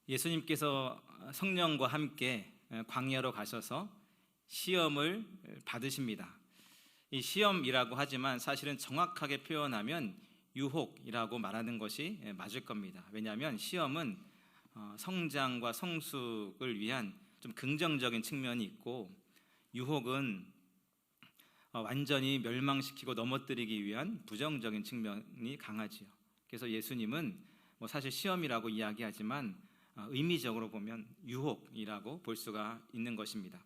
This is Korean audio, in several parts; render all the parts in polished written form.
예수님께서 성령과 함께 광야로 가셔서 시험을 받으십니다. 이 시험이라고 하지만 사실은 정확하게 표현하면 유혹이라고 말하는 것이 맞을 겁니다. 왜냐하면 시험은 성장과 성숙을 위한 좀 긍정적인 측면이 있고, 유혹은 완전히 멸망시키고 넘어뜨리기 위한 부정적인 측면이 강하지요. 그래서 예수님은 사실 시험이라고 이야기하지만 의미적으로 보면 유혹이라고 볼 수가 있는 것입니다.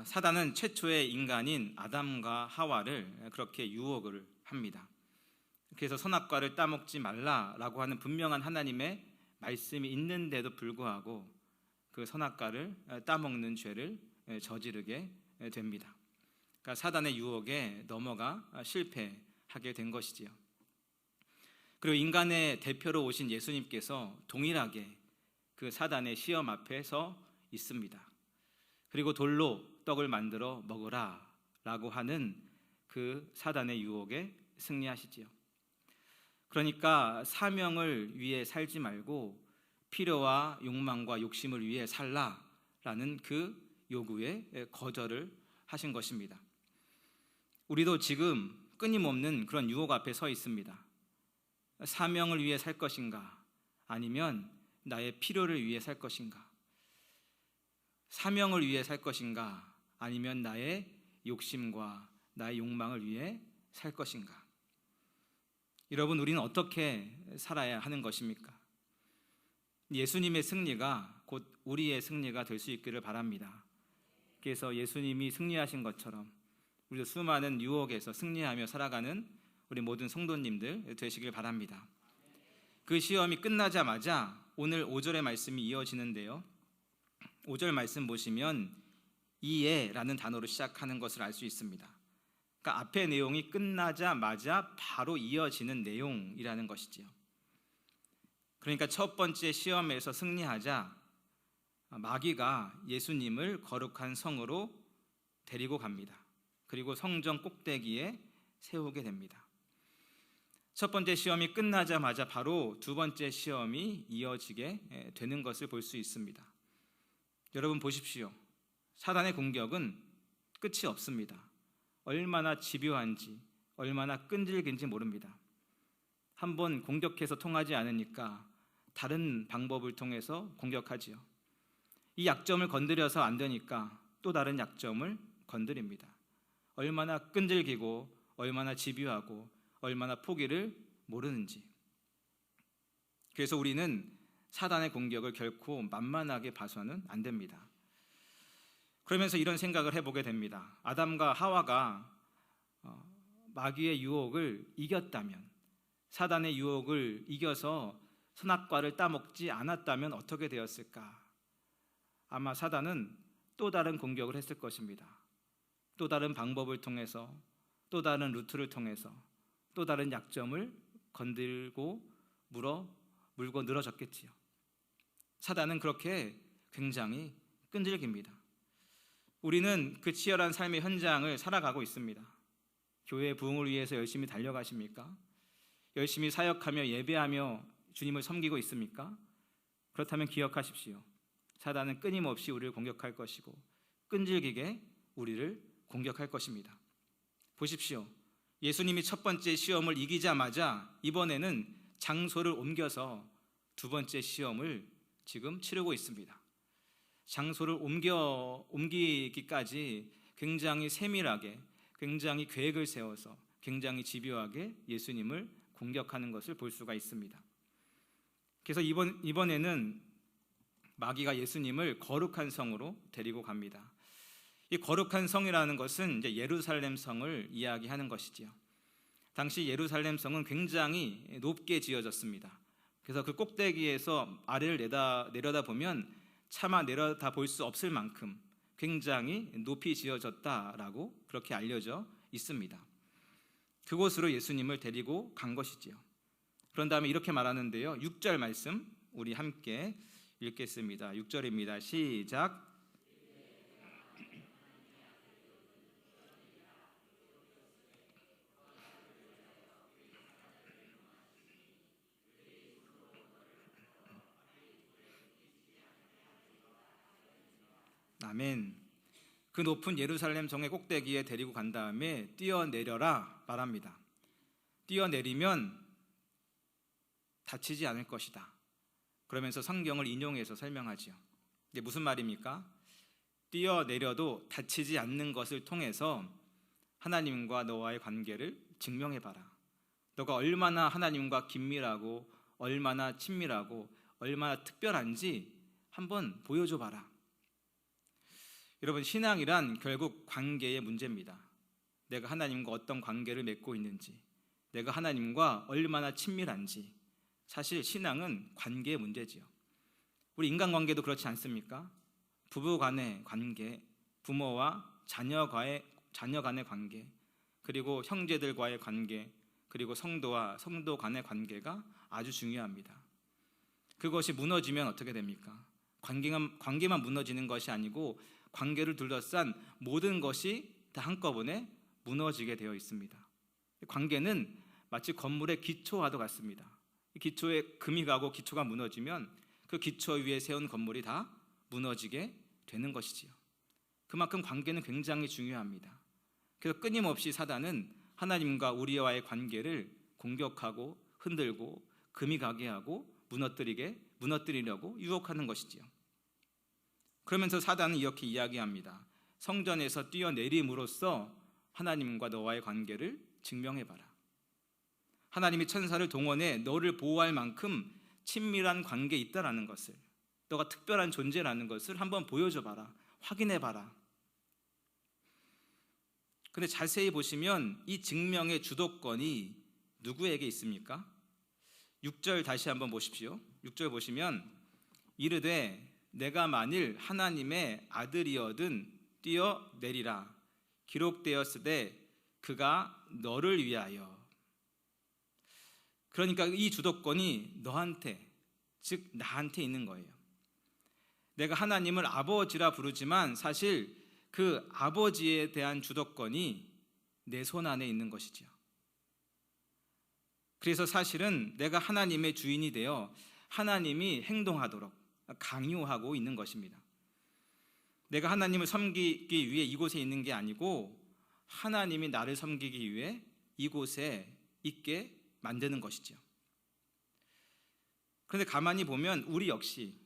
사단은 최초의 인간인 아담과 하와를 그렇게 유혹을 합니다. 그래서 선악과를 따먹지 말라라고 하는 분명한 하나님의 말씀이 있는데도 불구하고 그 선악과를 따먹는 죄를 저지르게 됩니다. 그러니까 사단의 유혹에 넘어가 실패하게 된 것이지요. 그리고 인간의 대표로 오신 예수님께서 동일하게 그 사단의 시험 앞에 서 있습니다. 그리고 돌로 떡을 만들어 먹으라 라고 하는 그 사단의 유혹에 승리하시지요. 그러니까 사명을 위해 살지 말고 필요와 욕망과 욕심을 위해 살라라는 그 요구에 거절을 하신 것입니다. 우리도 지금 끊임없는 그런 유혹 앞에 서 있습니다. 사명을 위해 살 것인가, 아니면 나의 필요를 위해 살 것인가? 사명을 위해 살 것인가, 아니면 나의 욕심과 나의 욕망을 위해 살 것인가? 여러분, 우리는 어떻게 살아야 하는 것입니까? 예수님의 승리가 곧 우리의 승리가 될 수 있기를 바랍니다. 그래서 예수님이 승리하신 것처럼 우리도 수많은 유혹에서 승리하며 살아가는 우리 모든 성도님들 되시길 바랍니다. 그 시험이 끝나자마자 오늘 5절의 말씀이 이어지는데요, 5절 말씀 보시면 이에라는 단어로 시작하는 것을 알 수 있습니다. 그러니까 앞의 내용이 끝나자마자 바로 이어지는 내용이라는 것이지요. 그러니까 첫 번째 시험에서 승리하자 마귀가 예수님을 거룩한 성으로 데리고 갑니다. 그리고 성전 꼭대기에 세우게 됩니다. 첫 번째 시험이 끝나자마자 바로 두 번째 시험이 이어지게 되는 것을 볼 수 있습니다. 여러분 보십시오. 사단의 공격은 끝이 없습니다. 얼마나 집요한지, 얼마나 끈질긴지 모릅니다. 한번 공격해서 통하지 않으니까 다른 방법을 통해서 공격하지요. 이 약점을 건드려서 안 되니까 또 다른 약점을 건드립니다. 얼마나 끈질기고 얼마나 집요하고 얼마나 포기를 모르는지. 그래서 우리는 사단의 공격을 결코 만만하게 봐서는 안 됩니다. 그러면서 이런 생각을 해보게 됩니다. 아담과 하와가 마귀의 유혹을 이겼다면, 사단의 유혹을 이겨서 선악과를 따먹지 않았다면 어떻게 되었을까? 아마 사단은 또 다른 공격을 했을 것입니다. 또 다른 방법을 통해서, 또 다른 루트를 통해서, 또 다른 약점을 건들고 물고 늘어졌겠지요. 사단은 그렇게 굉장히 끈질깁니다. 우리는 그 치열한 삶의 현장을 살아가고 있습니다. 교회 부흥을 위해서 열심히 달려가십니까? 열심히 사역하며 예배하며 주님을 섬기고 있습니까? 그렇다면 기억하십시오. 사단은 끊임없이 우리를 공격할 것이고 끈질기게 우리를 공격할 것입니다. 보십시오. 예수님이 첫 번째 시험을 이기자마자 이번에는 장소를 옮겨서 두 번째 시험을 지금 치르고 있습니다. 장소를 옮기기까지 굉장히 세밀하게, 굉장히 계획을 세워서 굉장히 집요하게 예수님을 공격하는 것을 볼 수가 있습니다. 그래서 이번에는 마귀가 예수님을 거룩한 성으로 데리고 갑니다. 이 거룩한 성이라는 것은 이제 예루살렘 성을 이야기하는 것이지요. 당시 예루살렘 성은 굉장히 높게 지어졌습니다. 그래서 그 꼭대기에서 아래를 내려다 보면 차마 내려다 볼 수 없을 만큼 굉장히 높이 지어졌다라고 그렇게 알려져 있습니다. 그곳으로 예수님을 데리고 간 것이지요. 그런 다음에 이렇게 말하는데요, 6절 말씀 우리 함께 읽겠습니다. 6절입니다. 시작. 아멘. 그 높은 예루살렘 성의 꼭대기에 데리고 간 다음에 뛰어내려라 말합니다. 뛰어내리면 다치지 않을 것이다. 그러면서 성경을 인용해서 설명하지요. 이게 무슨 말입니까? 뛰어내려도 다치지 않는 것을 통해서 하나님과 너와의 관계를 증명해봐라. 너가 얼마나 하나님과 긴밀하고 얼마나 친밀하고 얼마나 특별한지 한번 보여줘봐라. 여러분, 신앙이란 결국 관계의 문제입니다. 내가 하나님과 어떤 관계를 맺고 있는지, 내가 하나님과 얼마나 친밀한지. 사실 신앙은 관계의 문제지요. 우리 인간관계도 그렇지 않습니까? 부부 간의 관계, 부모와 자녀 간의 관계, 그리고 형제들과의 관계, 그리고 성도와 성도 간의 관계가 아주 중요합니다. 그것이 무너지면 어떻게 됩니까? 관계만 무너지는 것이 아니고 관계를 둘러싼 모든 것이 다 한꺼번에 무너지게 되어 있습니다. 관계는 마치 건물의 기초와도 같습니다. 기초에 금이 가고 기초가 무너지면 그 기초 위에 세운 건물이 다 무너지게 되는 것이지요. 그만큼 관계는 굉장히 중요합니다. 그래서 끊임없이 사단은 하나님과 우리와의 관계를 공격하고 흔들고 금이 가게 하고 무너뜨리려고 유혹하는 것이지요. 그러면서 사단은 이렇게 이야기합니다. 성전에서 뛰어내림으로써 하나님과 너와의 관계를 증명해봐라. 하나님이 천사를 동원해 너를 보호할 만큼 친밀한 관계에 있다라는 것을, 너가 특별한 존재라는 것을 한번 보여줘봐라. 확인해봐라. 근데 자세히 보시면 이 증명의 주도권이 누구에게 있습니까? 6절 다시 한번 보십시오. 6절 보시면 이르되 내가 만일 하나님의 아들이어든 뛰어내리라. 기록되었으되 그가 너를 위하여. 그러니까 이 주도권이 너한테, 즉 나한테 있는 거예요. 내가 하나님을 아버지라 부르지만 사실 그 아버지에 대한 주도권이 내 손 안에 있는 것이지요. 그래서 사실은 내가 하나님의 주인이 되어 하나님이 행동하도록 강요하고 있는 것입니다. 내가 하나님을 섬기기 위해 이곳에 있는 게 아니고 하나님이 나를 섬기기 위해 이곳에 있게 만드는 것이죠. 그런데 가만히 보면 우리 역시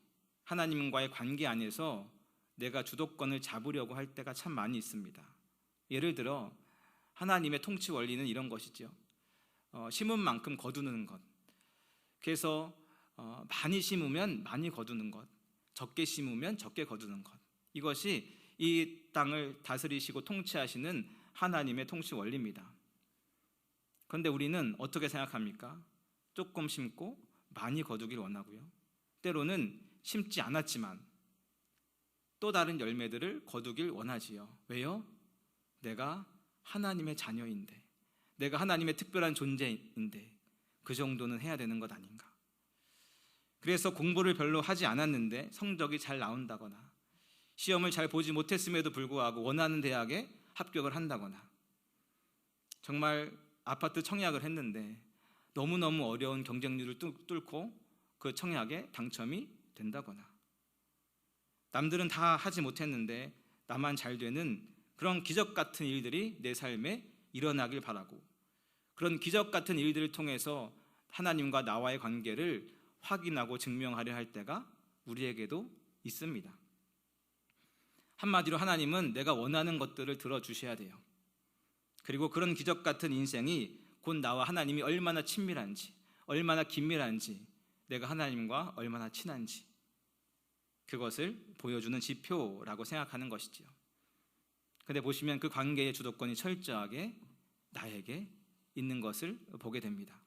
하나님과의 관계 안에서 내가 주도권을 잡으려고 할 때가 참 많이 있습니다. 예를 들어 하나님의 통치 원리는 이런 것이죠. 심은 만큼 거두는 것. 그래서 많이 심으면 많이 거두는 것, 적게 심으면 적게 거두는 것. 이것이 이 땅을 다스리시고 통치하시는 하나님의 통치 원리입니다. 그런데 우리는 어떻게 생각합니까? 조금 심고 많이 거두길 원하고요. 때로는 심지 않았지만 또 다른 열매들을 거두길 원하지요. 왜요? 내가 하나님의 자녀인데, 내가 하나님의 특별한 존재인데 그 정도는 해야 되는 것 아닌가. 그래서 공부를 별로 하지 않았는데 성적이 잘 나온다거나, 시험을 잘 보지 못했음에도 불구하고 원하는 대학에 합격을 한다거나, 정말 아파트 청약을 했는데 너무너무 어려운 경쟁률을 뚫고 그 청약에 당첨이 된다거나, 남들은 다 하지 못했는데 나만 잘 되는 그런 기적 같은 일들이 내 삶에 일어나길 바라고, 그런 기적 같은 일들을 통해서 하나님과 나와의 관계를 확인하고 증명하려 할 때가 우리에게도 있습니다. 한마디로 하나님은 내가 원하는 것들을 들어주셔야 돼요. 그리고 그런 기적 같은 인생이 곧 나와 하나님이 얼마나 친밀한지, 얼마나 긴밀한지, 내가 하나님과 얼마나 친한지, 그것을 보여주는 지표라고 생각하는 것이지요. 근데 보시면 그 관계의 주도권이 철저하게 나에게 있는 것을 보게 됩니다.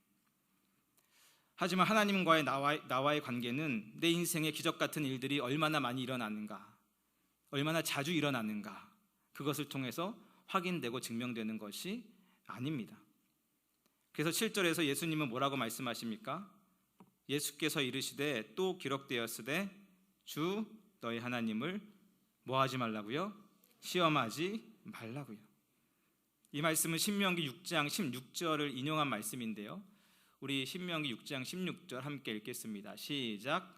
하지만 하나님과의 나와의 관계는 내 인생의 기적 같은 일들이 얼마나 많이 일어나는가, 얼마나 자주 일어나는가, 그것을 통해서 확인되고 증명되는 것이 아닙니다. 그래서 7절에서 예수님은 뭐라고 말씀하십니까? 예수께서 이르시되 또 기록되었으되 주 너희 하나님을 뭐 하지 말라고요? 시험하지 말라고요. 이 말씀은 신명기 6장 16절을 인용한 말씀인데요, 우리 신명기 6장 16절 함께 읽겠습니다. 시작.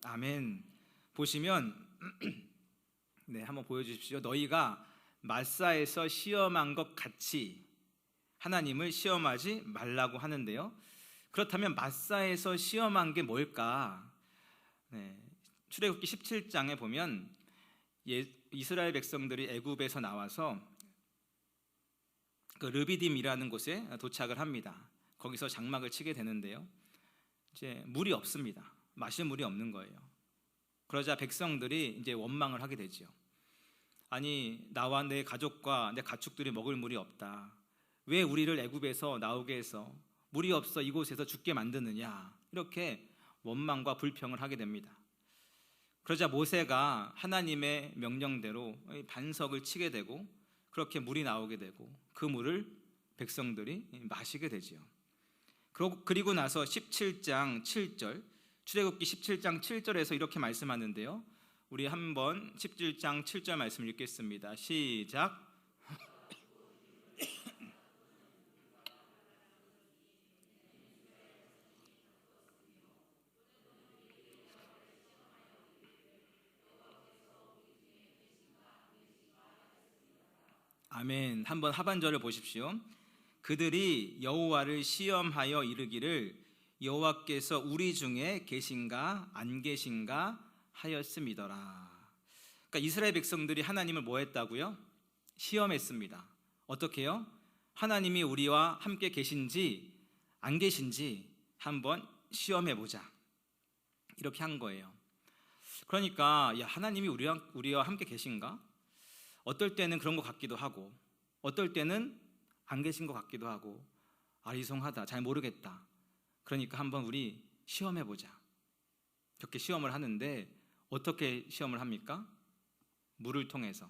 아멘. 보시면 네, 한번 보여주십시오. 너희가 마사에서 시험한 것 같이 하나님을 시험하지 말라고 하는데요. 그렇다면 마사에서 시험한 게 뭘까? 네, 출애굽기 17장에 보면 이스라엘 백성들이 애굽에서 나와서 그 르비딤이라는 곳에 도착을 합니다. 거기서 장막을 치게 되는데요. 이제 물이 없습니다. 마실 물이 없는 거예요. 그러자 백성들이 이제 원망을 하게 되죠. 아니, 나와 내 가족과 내 가축들이 먹을 물이 없다. 왜 우리를 애굽에서 나오게 해서 물이 없어 이곳에서 죽게 만드느냐, 이렇게 원망과 불평을 하게 됩니다. 그러자 모세가 하나님의 명령대로 반석을 치게 되고 그렇게 물이 나오게 되고 그 물을 백성들이 마시게 되지요. 그리고 나서 17장 7절, 출애굽기 17장 7절에서 이렇게 말씀하는데요. 우리 한번 17장 7절 말씀을 읽겠습니다. 시작. 아멘. 한번 하반절을 보십시오. 그들이 여호와를 시험하여 이르기를 여호와께서 우리 중에 계신가 안 계신가 하였음이더라. 그러니까 이스라엘 백성들이 하나님을 뭐 했다고요? 시험했습니다. 어떻게요? 하나님이 우리와 함께 계신지 안 계신지 한번 시험해 보자, 이렇게 한 거예요. 그러니까 하나님이 우리와 함께 계신가? 어떨 때는 그런 것 같기도 하고 어떨 때는 안 계신 것 같기도 하고 아리송하다, 잘 모르겠다. 그러니까 한번 우리 시험해 보자. 그렇게 시험을 하는데 어떻게 시험을 합니까? 물을 통해서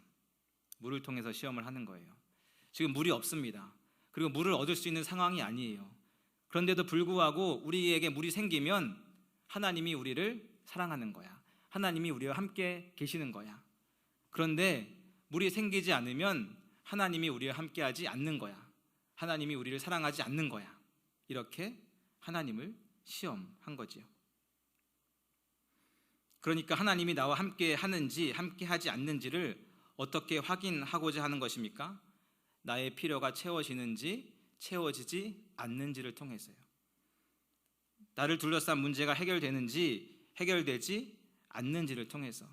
시험을 하는 거예요. 지금 물이 없습니다. 그리고 물을 얻을 수 있는 상황이 아니에요. 그런데도 불구하고 우리에게 물이 생기면 하나님이 우리를 사랑하는 거야. 하나님이 우리와 함께 계시는 거야. 그런데 물이 생기지 않으면 하나님이 우리와 함께하지 않는 거야. 하나님이 우리를 사랑하지 않는 거야. 이렇게 하나님을 시험한 거지요. 그러니까 하나님이 나와 함께 하는지 함께 하지 않는지를 어떻게 확인하고자 하는 것입니까? 나의 필요가 채워지는지 채워지지 않는지를 통해서요. 나를 둘러싼 문제가 해결되는지 해결되지 않는지를 통해서,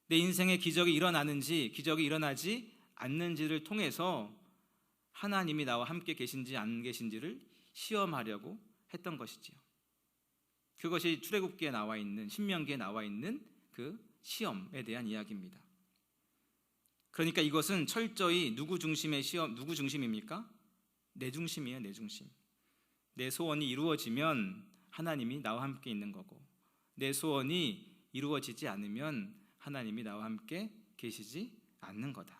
내 인생에 기적이 일어나는지 기적이 일어나지 않는지를 통해서 하나님이 나와 함께 계신지 안 계신지를 시험하려고 했던 것이지요. 그것이 출애굽기에 나와 있는, 신명기에 나와 있는 그 시험에 대한 이야기입니다. 그러니까 이것은 철저히 누구 중심의 시험, 누구 중심입니까? 내 중심이에요, 내 중심. 내 소원이 이루어지면 하나님이 나와 함께 있는 거고, 내 소원이 이루어지지 않으면 하나님이 나와 함께 계시지 않는 거다.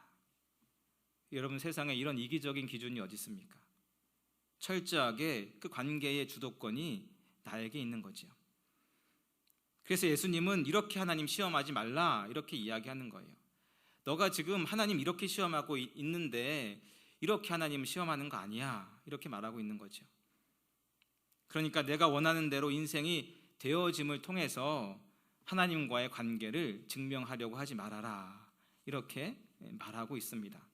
여러분, 세상에 이런 이기적인 기준이 어디 있습니까? 철저하게 그 관계의 주도권이 나에게 있는 거지요. 그래서 예수님은 이렇게 하나님 시험하지 말라, 이렇게 이야기하는 거예요. 너가 지금 하나님 이렇게 시험하고 있는데 이렇게 하나님 시험하는 거 아니야, 이렇게 말하고 있는 거죠. 그러니까 내가 원하는 대로 인생이 되어짐을 통해서 하나님과의 관계를 증명하려고 하지 말아라, 이렇게 말하고 있습니다.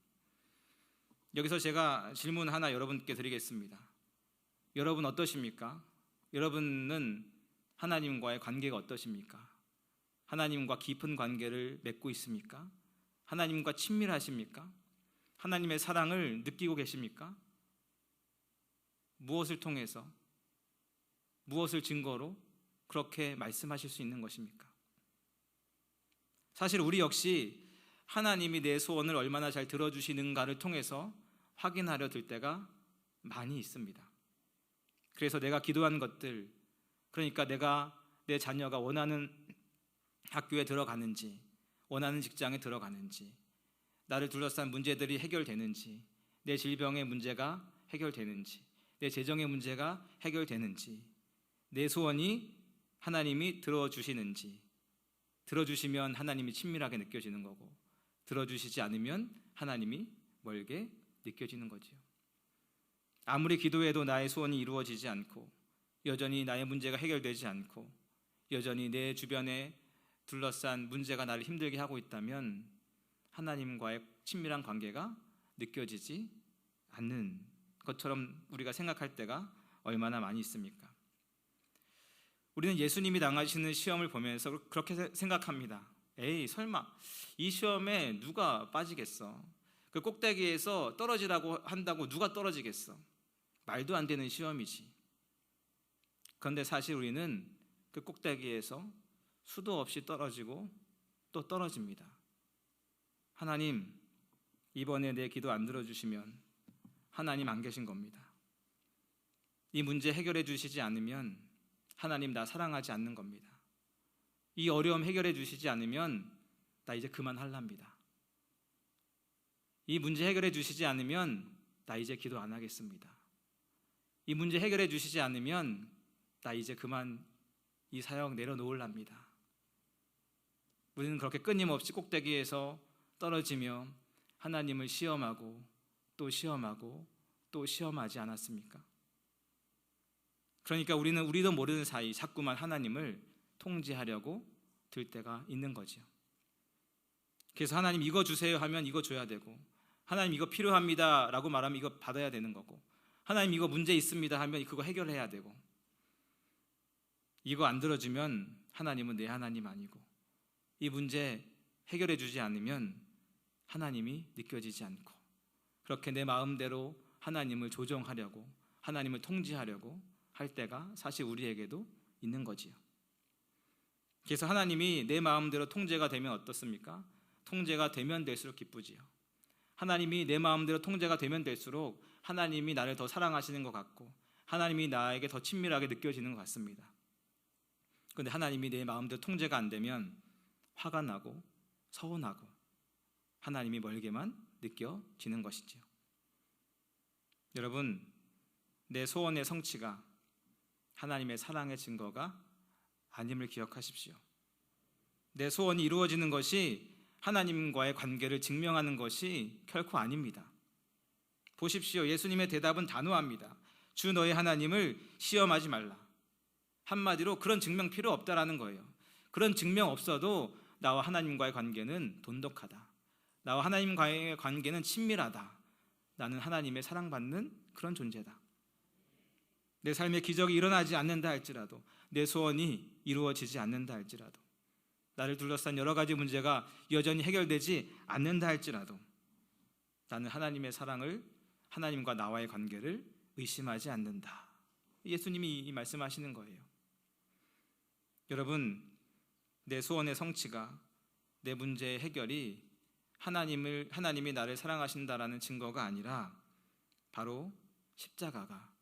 여기서 제가 질문 하나 여러분께 드리겠습니다. 여러분 어떠십니까? 여러분은 하나님과의 관계가 어떠십니까? 하나님과 깊은 관계를 맺고 있습니까? 하나님과 친밀하십니까? 하나님의 사랑을 느끼고 계십니까? 무엇을 통해서, 무엇을 증거로 그렇게 말씀하실 수 있는 것입니까? 사실 우리 역시 하나님이 내 소원을 얼마나 잘 들어주시는가를 통해서 확인하려 들 때가 많이 있습니다. 그래서 내가 기도한 것들, 그러니까 내가, 내 자녀가 원하는 학교에 들어가는지, 원하는 직장에 들어가는지, 나를 둘러싼 문제들이 해결되는지, 내 질병의 문제가 해결되는지, 내 재정의 문제가 해결되는지, 내 소원이 하나님이 들어주시는지, 들어주시면 하나님이 친밀하게 느껴지는 거고, 들어주시지 않으면 하나님이 멀게 느껴지는 거지요. 아무리 기도해도 나의 소원이 이루어지지 않고, 여전히 나의 문제가 해결되지 않고, 여전히 내 주변에 둘러싼 문제가 나를 힘들게 하고 있다면 하나님과의 친밀한 관계가 느껴지지 않는 것처럼 우리가 생각할 때가 얼마나 많이 있습니까? 우리는 예수님이 당하시는 시험을 보면서 그렇게 생각합니다. 에이, 설마 이 시험에 누가 빠지겠어? 그 꼭대기에서 떨어지라고 한다고 누가 떨어지겠어? 말도 안 되는 시험이지. 그런데 사실 우리는 그 꼭대기에서 수도 없이 떨어지고 또 떨어집니다. 하나님, 이번에 내 기도 안 들어주시면 하나님 안 계신 겁니다. 이 문제 해결해 주시지 않으면 하나님 나 사랑하지 않는 겁니다. 이 어려움 해결해 주시지 않으면 나 이제 그만할랍니다. 이 문제 해결해 주시지 않으면 나 이제 기도 안 하겠습니다. 이 문제 해결해 주시지 않으면 나 이제 그만 이 사역 내려놓을랍니다. 우리는 그렇게 끊임없이 꼭대기에서 떨어지며 하나님을 시험하고 또 시험하고 또 시험하지 않았습니까? 그러니까 우리도 모르는 사이 자꾸만 하나님을 통제하려고 들 때가 있는 거죠. 그래서 하나님 이거 주세요 하면 이거 줘야 되고, 하나님 이거 필요합니다 라고 말하면 이거 받아야 되는 거고, 하나님 이거 문제 있습니다 하면 그거 해결해야 되고, 이거 안 들어주면 하나님은 내 하나님 아니고, 이 문제 해결해 주지 않으면 하나님이 느껴지지 않고, 그렇게 내 마음대로 하나님을 조정하려고, 하나님을 통제하려고 할 때가 사실 우리에게도 있는 거지요. 그래서 하나님이 내 마음대로 통제가 되면 어떻습니까? 통제가 되면 될수록 기쁘지요. 하나님이 내 마음대로 통제가 되면 될수록 하나님이 나를 더 사랑하시는 것 같고, 하나님이 나에게 더 친밀하게 느껴지는 것 같습니다. 그런데 하나님이 내 마음대로 통제가 안 되면 화가 나고 서운하고 하나님이 멀게만 느껴지는 것이지요. 여러분, 내 소원의 성취가 하나님의 사랑의 증거가 아님을 기억하십시오. 내 소원이 이루어지는 것이 하나님과의 관계를 증명하는 것이 결코 아닙니다. 보십시오. 예수님의 대답은 단호합니다. 주 너의 하나님을 시험하지 말라. 한마디로 그런 증명 필요 없다라는 거예요. 그런 증명 없어도 나와 하나님과의 관계는 돈독하다. 나와 하나님과의 관계는 친밀하다. 나는 하나님의 사랑받는 그런 존재다. 내 삶에 기적이 일어나지 않는다 할지라도, 내 소원이 이루어지지 않는다 할지라도, 나를 둘러싼 여러 가지 문제가 여전히 해결되지 않는다 할지라도 나는 하나님의 사랑을, 하나님과 나와의 관계를 의심하지 않는다. 예수님이 이 말씀하시는 거예요. 여러분, 내 소원의 성취가, 내 문제의 해결이 하나님이 나를 사랑하신다라는 증거가 아니라 바로 십자가가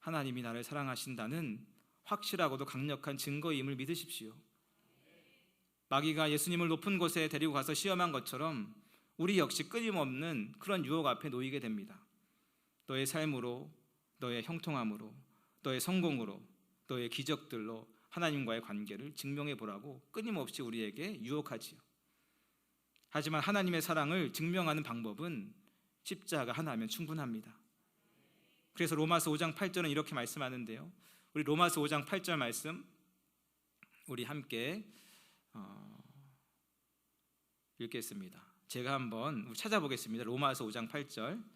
하나님이 나를 사랑하신다는 확실하고도 강력한 증거임을 믿으십시오. 마귀가 예수님을 높은 곳에 데리고 가서 시험한 것처럼 우리 역시 끊임없는 그런 유혹 앞에 놓이게 됩니다. 너의 삶으로, 너의 형통함으로, 너의 성공으로, 너의 기적들로 하나님과의 관계를 증명해 보라고 끊임없이 우리에게 유혹하지요. 하지만 하나님의 사랑을 증명하는 방법은 십자가 하나면 충분합니다. 그래서 로마서 5장 8절은 이렇게 말씀하는데요. 우리 로마서 5장 8절 말씀 우리 함께 읽겠습니다. 제가 한번 찾아보겠습니다. 로마서 5장 8절.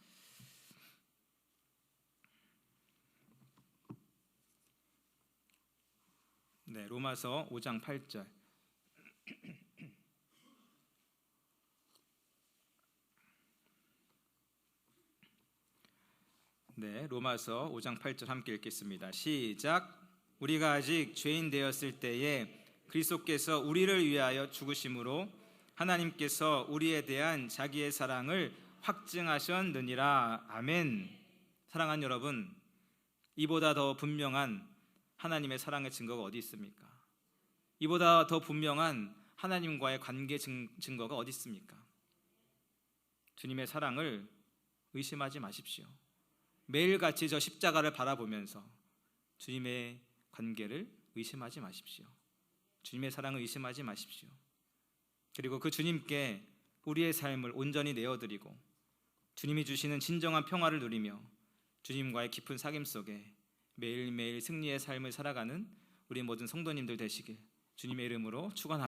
네, 로마서 5장 8절. 네, 로마서 5장 8절 함께 읽겠습니다. 시작. 우리가 아직 죄인 되었을 때에 그리스도께서 우리를 위하여 죽으심으로 하나님께서 우리에 대한 자기의 사랑을 확증하셨느니라. 아멘. 사랑하는 여러분, 이보다 더 분명한 하나님의 사랑의 증거가 어디 있습니까? 이보다 더 분명한 하나님과의 관계 증거가 어디 있습니까? 주님의 사랑을 의심하지 마십시오. 매일같이 저 십자가를 바라보면서 주님의 관계를 의심하지 마십시오. 주님의 사랑을 의심하지 마십시오. 그리고 그 주님께 우리의 삶을 온전히 내어드리고 주님이 주시는 진정한 평화를 누리며 주님과의 깊은 사귐 속에 매일매일 승리의 삶을 살아가는 우리 모든 성도님들 되시길 주님의 이름으로 축원합니다.